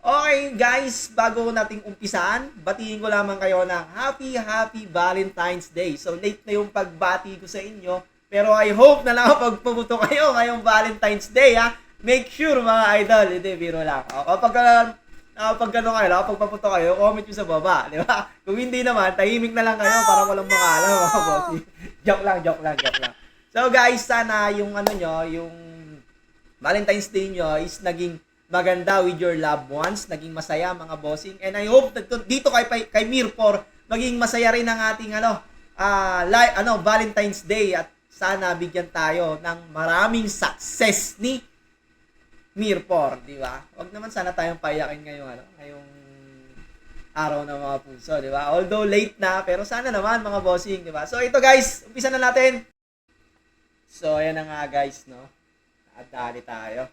Okay guys, bago nating umpisaan, batiin ko lamang kayo ng Happy Valentine's Day. So late na yung pagbati ko sa inyo, pero I hope na nakapagpabuto kayo ngayong Valentine's Day ha. Make sure mga idol, hindi biro lang. O, kapag gano'n kayo, nakapagpabuto kayo, comment nyo sa baba, di ba? Kung hindi naman, tahimik na lang kayo para walang makaalam mga bossy. joke lang. So guys, sana yung ano nyo, yung Valentine's Day nyo is naging maganda with your loved ones, naging masaya mga bossing. And I hope that dito kay Mirpor, maging masaya rin ang ating Valentine's Day at sana bigyan tayo ng maraming success ni Mirpor, di ba? Wag naman sana tayong payakin ngayong araw ng mga puso, di ba? Although late na, pero sana naman mga bossing, di ba? So ito guys, umpisa na natin. So ayan na nga guys, no? Nakadali tayo.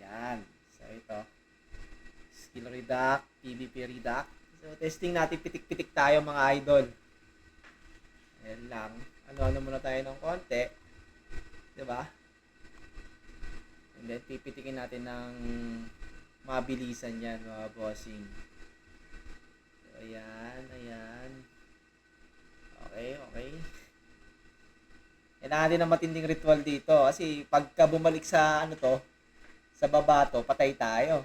Yan. So, ito. Skill redact, PvP redact. So, testing natin, pitik-pitik tayo mga idol. Ayan lang. Ano-ano muna tayo ng konti. Diba? And then, pipitikin natin ng mabilisan yan, mga bossing. So, ayan. Okay. Kailangan din ng matinding ritual dito. Kasi, pagka bumalik sa sa baba to, patay tayo.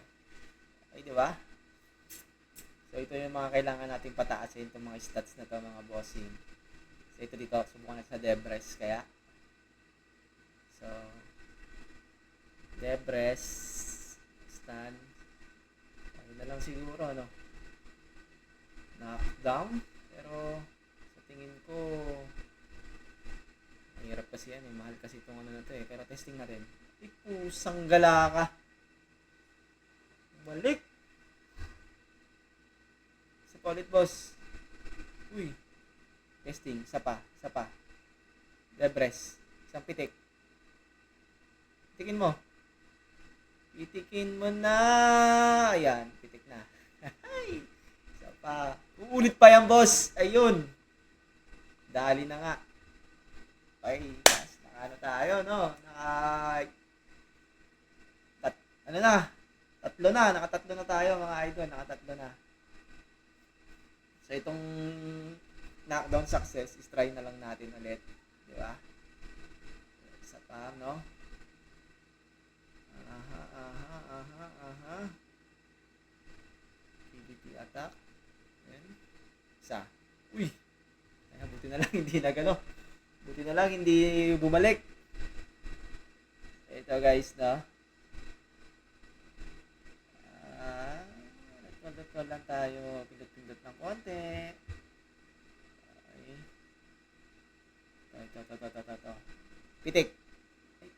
Okay, di ba? So, ito yung mga kailangan natin pataasin, itong mga stats na to, mga bossing. So, ito dito, subukan natin sa Debres, kaya. So, Debres, stun. Ano na lang siguro, ano? Knockdown. Pero, sa tingin ko, ang hirap kasi yan, mahal kasi itong ano na to eh. Pero testing natin. Pusang gala ka. Balik. Sa ulit, boss. Uy. Testing. Sapa. Debres. Isang pitik. Pitikin mo na. Ayan. Pitik na. Sapa. Uulit pa yan, boss. Ayun. Dali na nga. Okay. Naka tayo, no? Nakatatlo na tayo mga idol, nakatatlo na. So itong knockdown success is try na lang natin ulit, di ba? Isa pa, no? Aha. PvP attack. Ayan. Isa. Uy! Ay, buti na lang hindi bumalik. Ito guys, no? Pindot lang tayo. Pindot ng konti. Okay. Ito. Pitik. Ay,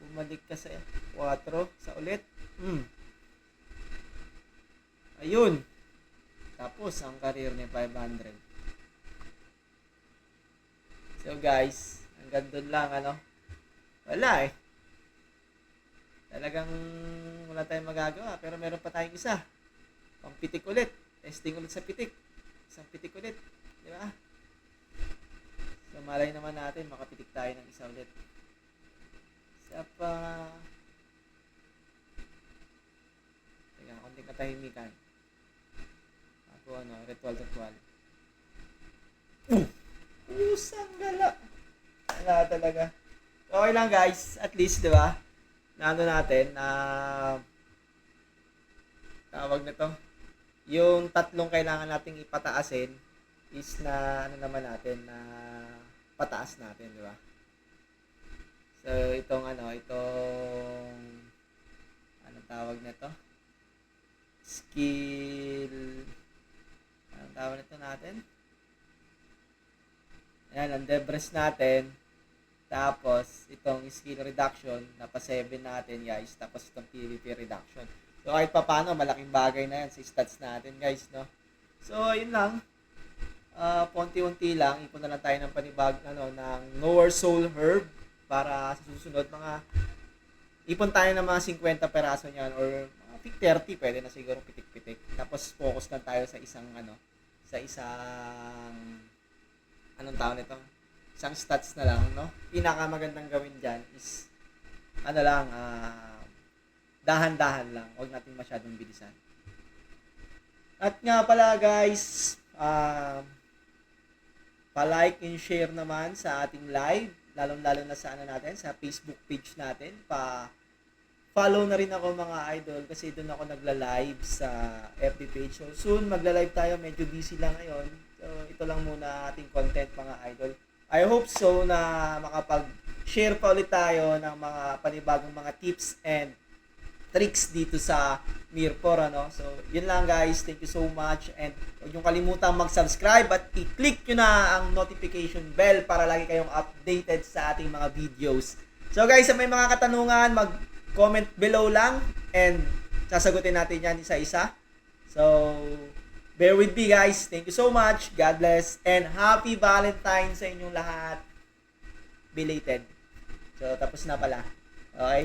bumalik ka sa 4 sa ulit. Ayun. Tapos, ang career ni 500. So guys, hanggang doon lang, wala eh. Talagang wala tayong magagawa, pero meron pa tayong isa. Pampitik ulit. Testing ulit sa pitik. Isang pitik ulit. Di ba? So, malay naman natin, makapitik tayo ng isa ulit. Isa pa. Teka, konting katahimikan. Ako, ritual. Pusang gala. Wala talaga. Okay lang guys, at least, di ba? Na natin, tawag na to, yung tatlong kailangan nating ipataasin is na, na pataas natin, di ba? So, itong tawag na to? Skill, anong tawag nito natin? Ayan, ang Debres natin. Tapos, itong skill reduction, napa 7 natin guys. Tapos, itong PvP reduction. So, kahit pa paano, malaking bagay na yan sa stats natin guys, no? So, yun lang. Punti-unti lang. Ipon na lang tayo ng ng Lower Soul Herb. Para sa susunod, ipon tayo ng mga 50 peraso niyan. Or mga 30, pwede na siguro pitik-pitik. Tapos, focus lang tayo sa isang, anong tawag nito? Isang stats na lang, no? Pinakamagandang gawin dyan is dahan-dahan lang. Huwag natin masyadong bilisan. At nga pala guys, pa-like and share naman sa ating live, lalong-lalo na sa natin, sa Facebook page natin. Follow na rin ako mga idol kasi doon ako nagla-live sa FB page. So soon magla-live tayo, medyo busy lang ngayon. So ito lang muna ating content mga idol. I hope so na makapag-share pa ulit tayo ng mga panibagong mga tips and tricks dito sa Mirpor, ano. So, yun lang guys. Thank you so much and huwag niyong kalimutan mag-subscribe at i-click nyo na ang notification bell para lagi kayong updated sa ating mga videos. So guys, sa may mga katanungan, mag-comment below lang and sasagutin natin yan isa-isa. So, bear with me guys. Thank you so much. God bless and happy Valentine's sa inyong lahat. Belated. So, tapos na pala. Okay?